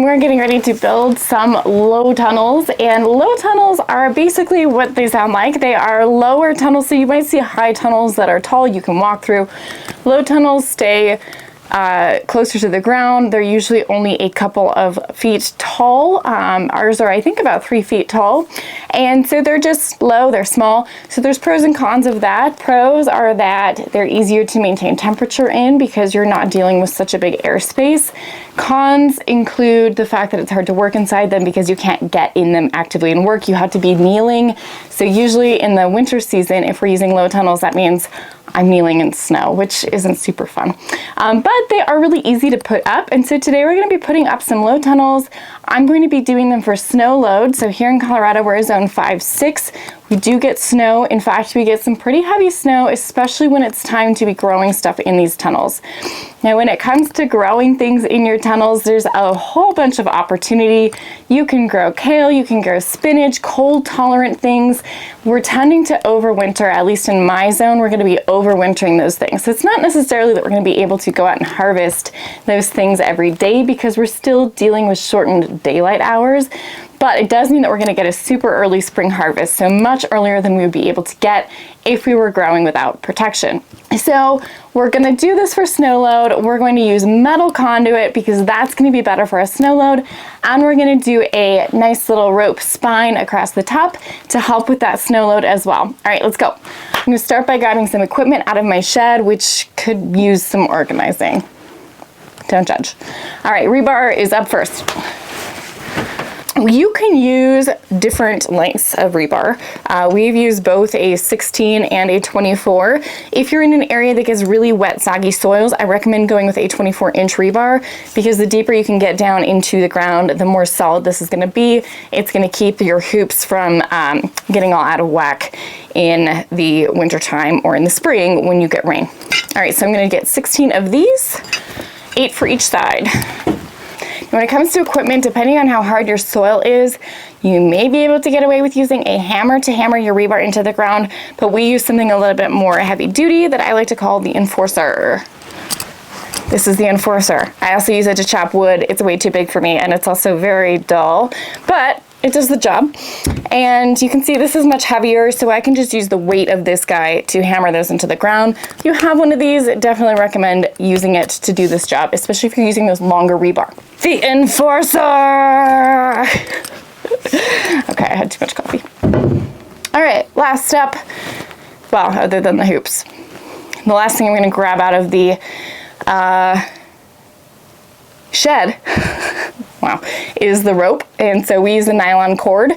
We're getting ready to build some low tunnels, and low tunnels are basically what they sound like. They are lower tunnels, so you might see high tunnels that are tall you can walk through. Low tunnels stay closer to the ground. They're usually only a couple of feet tall. Ours are, I think, about 3 feet tall. And so they're just low, they're small. So there's pros and cons of that. Pros are that they're easier to maintain temperature in because you're not dealing with such a big airspace. Cons include the fact that it's hard to work inside them because you can't get in them actively and work. You have to be kneeling. So usually in the winter season, if we're using low tunnels, that means I'm kneeling in snow, which isn't super fun. But they are really easy to put up. And so today we're going to be putting up some low tunnels. I'm going to be doing them for snow load. So here in Colorado, we're zone 5-6. We do get snow. In fact, we get some pretty heavy snow, especially when it's time to be growing stuff in these tunnels. Now, when it comes to growing things in your tunnels, there's a whole bunch of opportunity. You can grow kale, you can grow spinach, cold tolerant things. We're tending to overwinter, at least in my zone, we're going to be overwintering those things. So it's not necessarily that we're going to be able to go out and harvest those things every day because we're still dealing with shortened daylight hours. But it does mean that we're going to get a super early spring harvest, so much earlier than we would be able to get if we were growing without protection. So we're going to do this for snow load. We're going to use metal conduit because that's going to be better for a snow load. And we're going to do a nice little rope spine across the top to help with that snow load as well. All right, let's go. I'm going to start by grabbing some equipment out of my shed, which could use some organizing. Don't judge. All right, rebar is up first. You can use different lengths of rebar. We've used both a 16 and a 24. If you're in an area that gets really wet, soggy soils, I recommend going with a 24-inch rebar because the deeper you can get down into the ground, the more solid this is going to be. It's going to keep your hoops from getting all out of whack in the wintertime or in the spring when you get rain. All right, so I'm going to get 16 of these, 8 for each side. When it comes to equipment, depending on how hard your soil is, you may be able to get away with using a hammer to hammer your rebar into the ground, but we use something a little bit more heavy duty that I like to call the enforcer. This is the enforcer. I also use it to chop wood. It's way too big for me, and it's also very dull, but it does the job. And you can see this is much heavier, so I can just use the weight of this guy to hammer those into the ground. If you have one of these, definitely recommend using it to do this job, especially if you're using those longer rebar. The enforcer! Okay, I had too much coffee. All right, last step. Well, other than the hoops. The last thing I'm gonna grab out of the shed wow, is the rope. And so we use the nylon cord.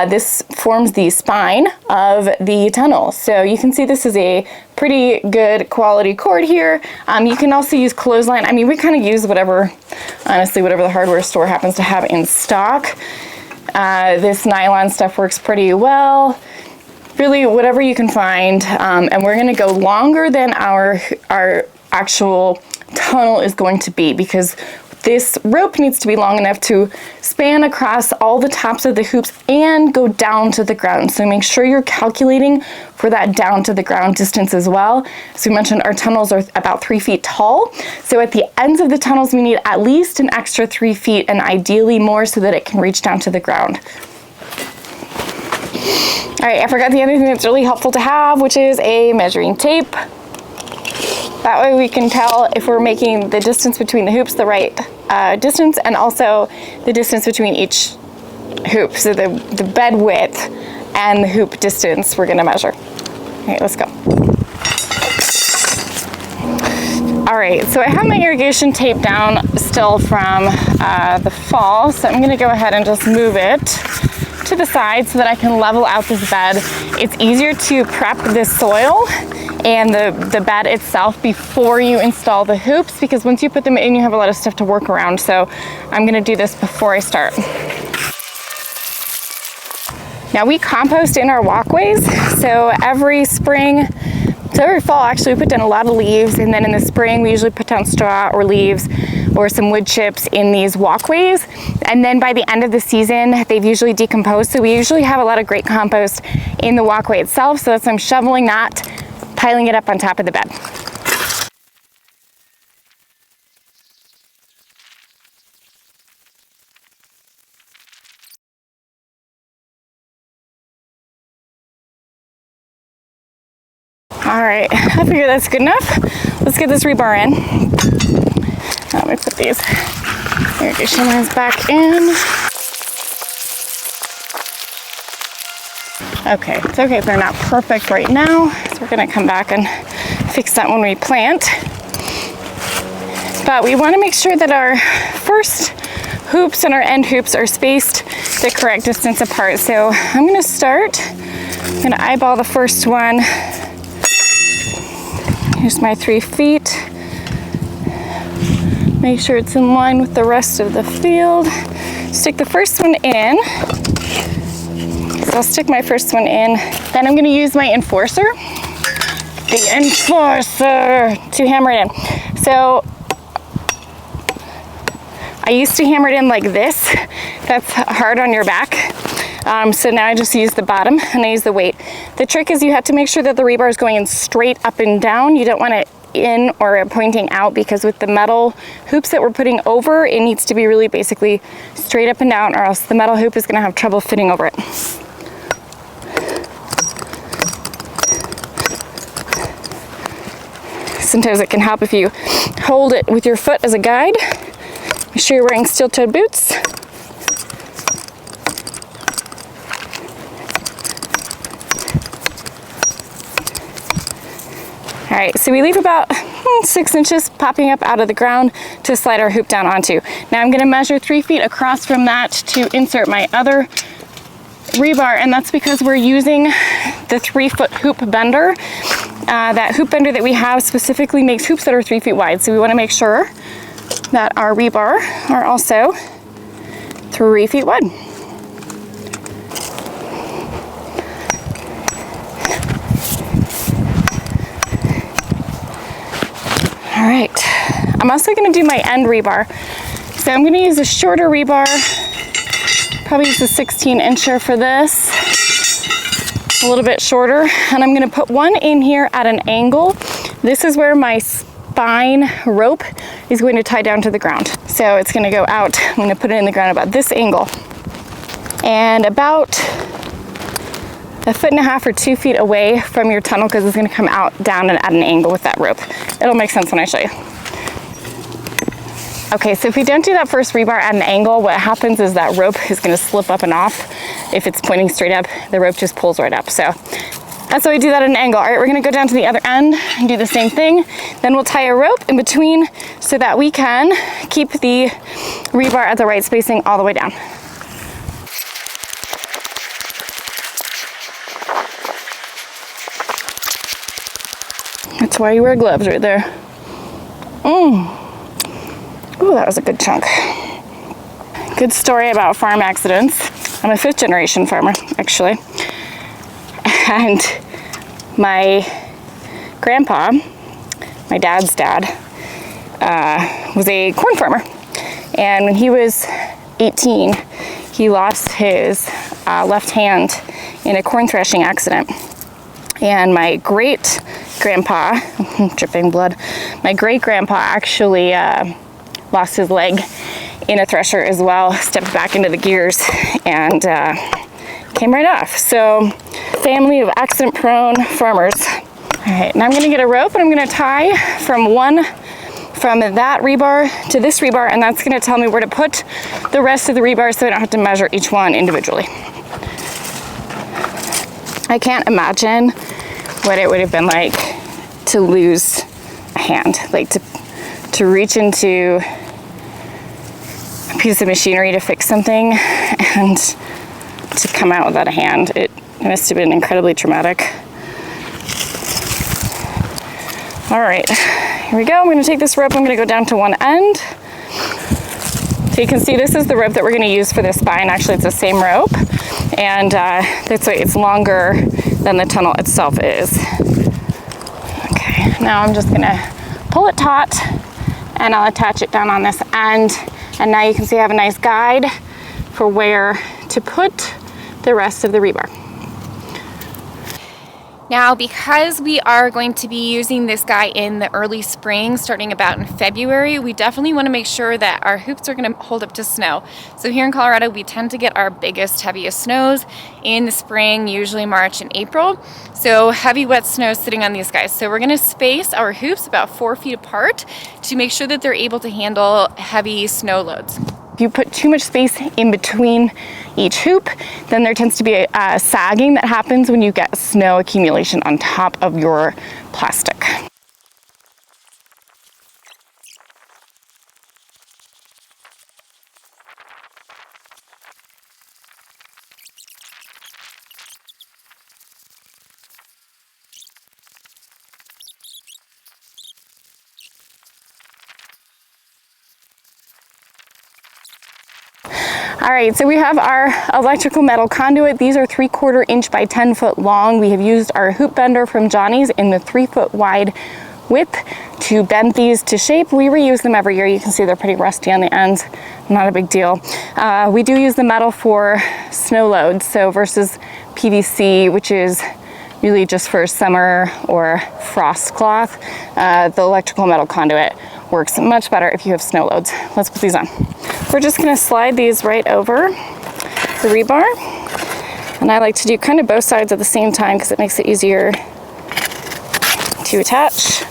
This forms the spine of the tunnel. So you can see this is a pretty good quality cord here. You can also use clothesline. I mean, we kind of use whatever, honestly, whatever the hardware store happens to have in stock. This nylon stuff works pretty well. Really, whatever you can find. And we're gonna go longer than our actual tunnel is going to be because this rope needs to be long enough to span across all the tops of the hoops and go down to the ground. So make sure you're calculating for that down to the ground distance as well. So we mentioned our tunnels are about 3 feet tall. So at the ends of the tunnels, we need at least an extra 3 feet and ideally more so that it can reach down to the ground. All right, I forgot the other thing that's really helpful to have, which is a measuring tape. That way we can tell if we're making the distance between the hoops the right distance and also the distance between each hoop. So the bed width and the hoop distance we're gonna measure. Okay, let's go. All right, so I have my irrigation tape down still from the fall. So I'm gonna go ahead and just move it to the side so that I can level out this bed. It's easier to prep this soil and the bed itself before you install the hoops because once you put them in, you have a lot of stuff to work around. So I'm gonna do this before I start. Now we compost in our walkways. So every spring, so every fall actually we put down a lot of leaves, and then in the spring we usually put down straw or leaves or some wood chips in these walkways. And then by the end of the season, they've usually decomposed. So we usually have a lot of great compost in the walkway itself. So that's I'm shoveling that, piling it up on top of the bed. All right, I figure that's good enough. Let's get this rebar in. Let me put these irrigation lines back in. Okay, it's okay if they're not perfect right now, so we're gonna come back and fix that when we plant. But we wanna make sure that our first hoops and our end hoops are spaced the correct distance apart. So I'm gonna start, I'm gonna eyeball the first one. Here's my 3 feet. Make sure it's in line with the rest of the field. Stick the first one in. So I'll stick my first one in. Then I'm gonna use my enforcer. The enforcer to hammer it in. So I used to hammer it in like this. That's hard on your back. So now I just use the bottom and I use the weight. The trick is you have to make sure that the rebar is going in straight up and down. You don't want it in or pointing out, because with the metal hoops that we're putting over, it needs to be really basically straight up and down, or else the metal hoop is gonna have trouble fitting over it. Sometimes it can help if you hold it with your foot as a guide. Make sure you're wearing steel-toed boots. All right, so we leave about 6 inches popping up out of the ground to slide our hoop down onto. Now I'm gonna measure 3 feet across from that to insert my other rebar, and that's because we're using the 3-foot hoop bender. That hoop bender that we have specifically makes hoops that are 3 feet wide, so we wanna make sure that our rebar are also 3 feet wide. All right, I'm also gonna do my end rebar. So I'm gonna use a shorter rebar, probably use a 16-incher for this, a little bit shorter, and I'm gonna put one in here at an angle. This is where my spine rope is going to tie down to the ground. So it's gonna go out, I'm gonna put it in the ground about this angle. And about 1.5 feet or 2 feet away from your tunnel, because it's gonna come out down and at an angle with that rope. It'll make sense when I show you. Okay, so if we don't do that first rebar at an angle, what happens is that rope is gonna slip up and off. If it's pointing straight up, the rope just pulls right up. So that's why we do that at an angle. All right, we're gonna go down to the other end and do the same thing. Then we'll tie a rope in between so that we can keep the rebar at the right spacing all the way down. That's why you wear gloves right there. Ooh, that was a good chunk. Good story about farm accidents. I'm a 5th generation farmer, actually. And my grandpa, my dad's dad, was a corn farmer. And when he was 18, he lost his left hand in a corn threshing accident. And my great grandpa, dripping blood, my great grandpa actually lost his leg in a thresher as well, stepped back into the gears and came right off. So, family of accident prone farmers. All right, now I'm gonna get a rope and I'm gonna tie from that rebar to this rebar, and that's gonna tell me where to put the rest of the rebar so I don't have to measure each one individually. I can't imagine what it would have been like to lose a hand, like to reach into a piece of machinery to fix something and to come out without a hand. It must have been incredibly traumatic. All right, here we go. I'm gonna take this rope, I'm gonna go down to one end. So you can see this is the rope that we're gonna use for the spine. Actually, it's the same rope, and that's why it's longer than the tunnel itself is. Okay, now I'm just gonna pull it taut and I'll attach it down on this end. And now you can see I have a nice guide for where to put the rest of the rebar. Now, because we are going to be using this guy in the early spring, starting about in February, we definitely want to make sure that our hoops are going to hold up to snow. So here in Colorado, we tend to get our biggest, heaviest snows in the spring, usually March and April. So heavy, wet snow sitting on these guys. So we're going to space our hoops about 4 feet apart to make sure that they're able to handle heavy snow loads. If you put too much space in between each hoop, then there tends to be a sagging that happens when you get snow accumulation on top of your plastic. All right, so we have our electrical metal conduit. These are 3/4 inch by 10 foot long. We have used our hoop bender from Johnny's in the 3 foot wide width to bend these to shape. We reuse them every year. You can see they're pretty rusty on the ends. Not a big deal. We do use the metal for snow loads, so versus PVC, which is really just for summer or frost cloth. The electrical metal conduit works much better if you have snow loads. Let's put these on. We're just gonna slide these right over the rebar. And I like to do kind of both sides at the same time because it makes it easier to attach.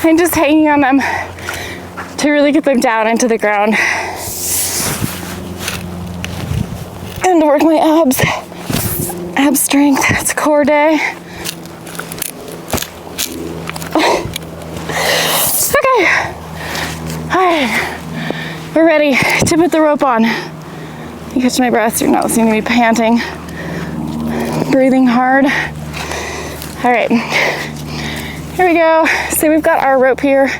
I'm just hanging on them to really get them down into the ground and to work my ab strength. It's a core day. Okay, all right, we're ready to put the rope on. You catch my breath, you're not listening to me panting, breathing hard. All right, here we go. So we've got our rope here.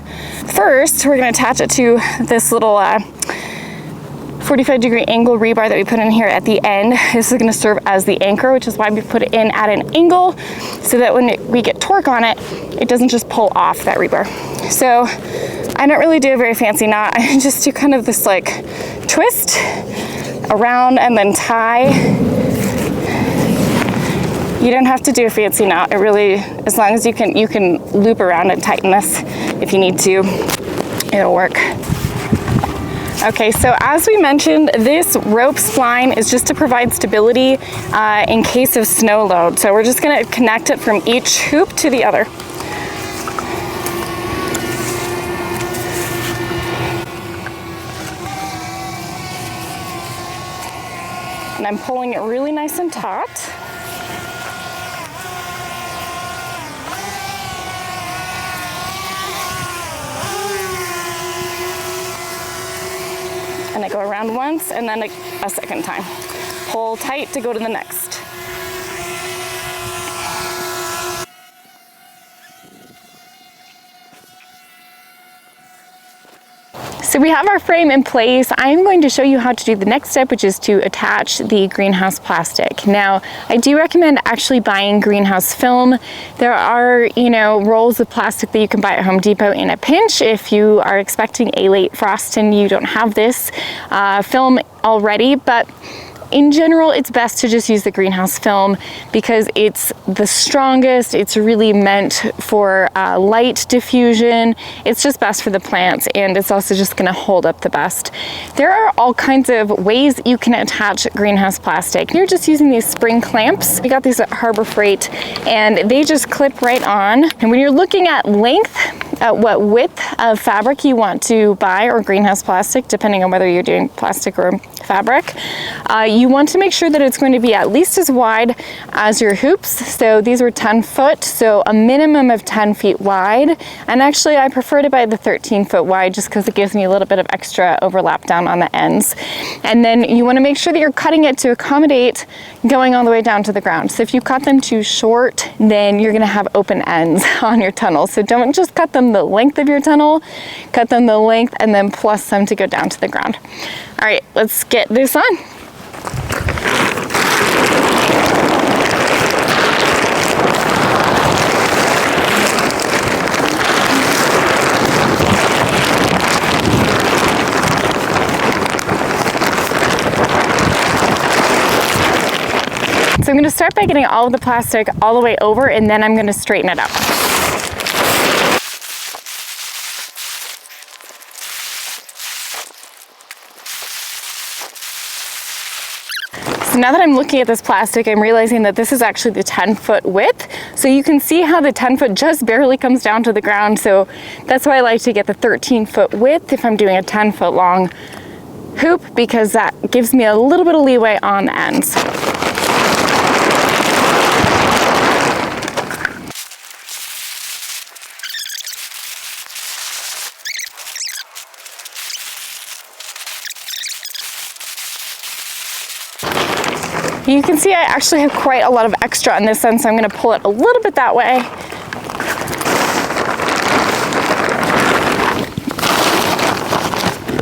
First, we're gonna attach it to this little 45-degree angle rebar that we put in here at the end. This is gonna serve as the anchor, which is why we put it in at an angle so that when we get torque on it, it doesn't just pull off that rebar. So I don't really do a very fancy knot. I just do kind of this like twist around and then tie. You don't have to do a fancy knot. It really, as long as you can loop around and tighten this if you need to, it'll work. Okay, so as we mentioned, this rope spline is just to provide stability in case of snow load. So we're just gonna connect it from each hoop to the other. And I'm pulling it really nice and taut. And I go around once and then a second time. Pull tight to go to the next. So we have our frame in place. I'm going to show you how to do the next step, which is to attach the greenhouse plastic. Now, I do recommend actually buying greenhouse film. There are, rolls of plastic that you can buy at Home Depot in a pinch if you are expecting a late frost and you don't have this film already, but in general, it's best to just use the greenhouse film because it's the strongest. It's really meant for light diffusion. It's just best for the plants, and it's also just gonna hold up the best. There are all kinds of ways that you can attach greenhouse plastic. You're just using these spring clamps. We got these at Harbor Freight, and they just clip right on. And when you're looking at length, at what width of fabric you want to buy, or greenhouse plastic, depending on whether you're doing plastic or fabric, you want to make sure that it's going to be at least as wide as your hoops. So these were 10 foot, so a minimum of 10 feet wide. And actually I prefer to buy the 13 foot wide just because it gives me a little bit of extra overlap down on the ends. And then you want to make sure that you're cutting it to accommodate going all the way down to the ground. So if you cut them too short, then you're going to have open ends on your tunnel. So don't just cut them the length of your tunnel, cut them the length and then plus some to go down to the ground. All right, let's get this on. So I'm gonna start by getting all of the plastic all the way over, and then I'm gonna straighten it up. So now that I'm looking at this plastic, I'm realizing that this is actually the 10-foot width. So you can see how the 10-foot just barely comes down to the ground. So that's why I like to get the 13-foot width if I'm doing a 10-foot long hoop, because that gives me a little bit of leeway on the ends. You can see I actually have quite a lot of extra on this end, so I'm going to pull it a little bit that way.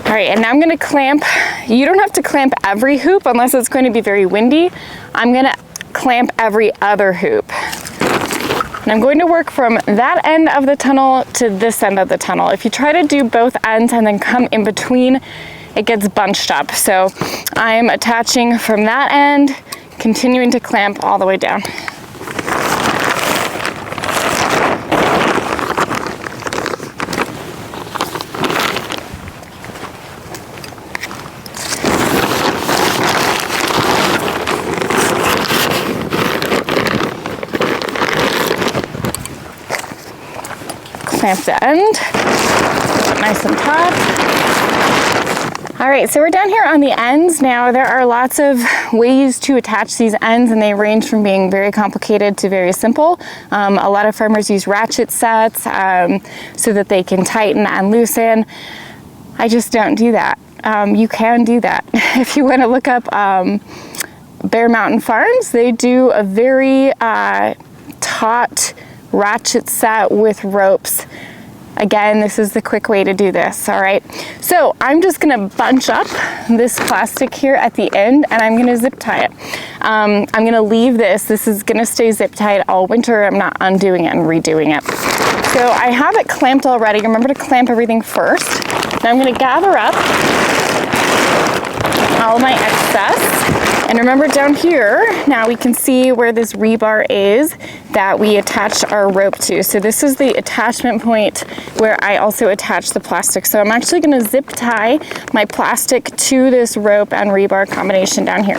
All right, and now I'm going to clamp. You don't have to clamp every hoop unless it's going to be very windy. I'm going to clamp every other hoop. And I'm going to work from that end of the tunnel to this end of the tunnel. If you try to do both ends and then come in between, it gets bunched up. So I'm attaching from that end, continuing to clamp all the way down. Clamp the end, nice and taut. All right, so we're down here on the ends now. There are lots of ways to attach these ends, and they range from being very complicated to very simple. A lot of farmers use ratchet sets so that they can tighten and loosen. I just don't do that. You can do that. If you want to look up Bear Mountain Farms, they do a very taut ratchet set with ropes. Again, this is the quick way to do this, all right? So I'm just gonna bunch up this plastic here at the end, and I'm gonna zip tie it. I'm gonna leave this. This is gonna stay zip tied all winter. I'm not undoing it and redoing it. So I have it clamped already. Remember to clamp everything first. Now I'm gonna gather up all my excess. And remember down here, now we can see where this rebar is that we attached our rope to. So this is the attachment point where I also attach the plastic. So I'm actually gonna zip tie my plastic to this rope and rebar combination down here.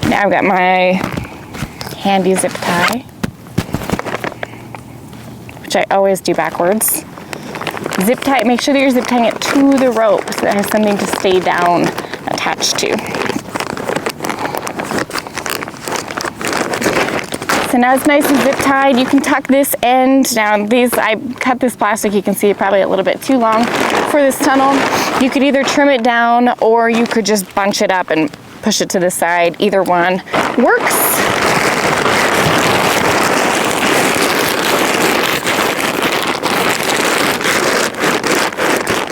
Now I've got my handy zip tie, which I always do backwards. Zip tie, make sure that you're zip tying it to the rope so that it has something to stay down attached to. So now it's nice and zip tied. You can tuck this end. Now I cut this plastic, you can see probably a little bit too long for this tunnel. You could either trim it down or you could just bunch it up and push it to the side. Either one works.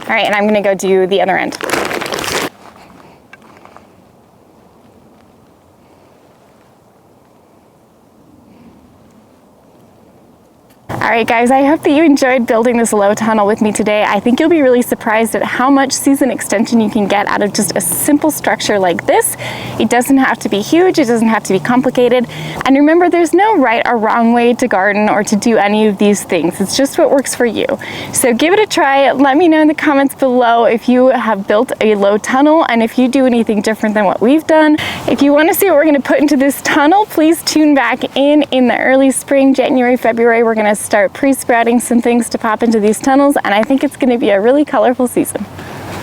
All right, and I'm gonna go do the other end. All right, guys, I hope that you enjoyed building this low tunnel with me today. I think you'll be really surprised at how much season extension you can get out of just a simple structure like this. It doesn't have to be huge, it doesn't have to be complicated. And remember, there's no right or wrong way to garden or to do any of these things. It's just what works for you. So give it a try. Let me know in the comments below if you have built a low tunnel and if you do anything different than what we've done. If you want to see what we're going to put into this tunnel, please tune back in the early spring, January, February. We're going to start pre-sprouting some things to pop into these tunnels, and I think it's going to be a really colorful season.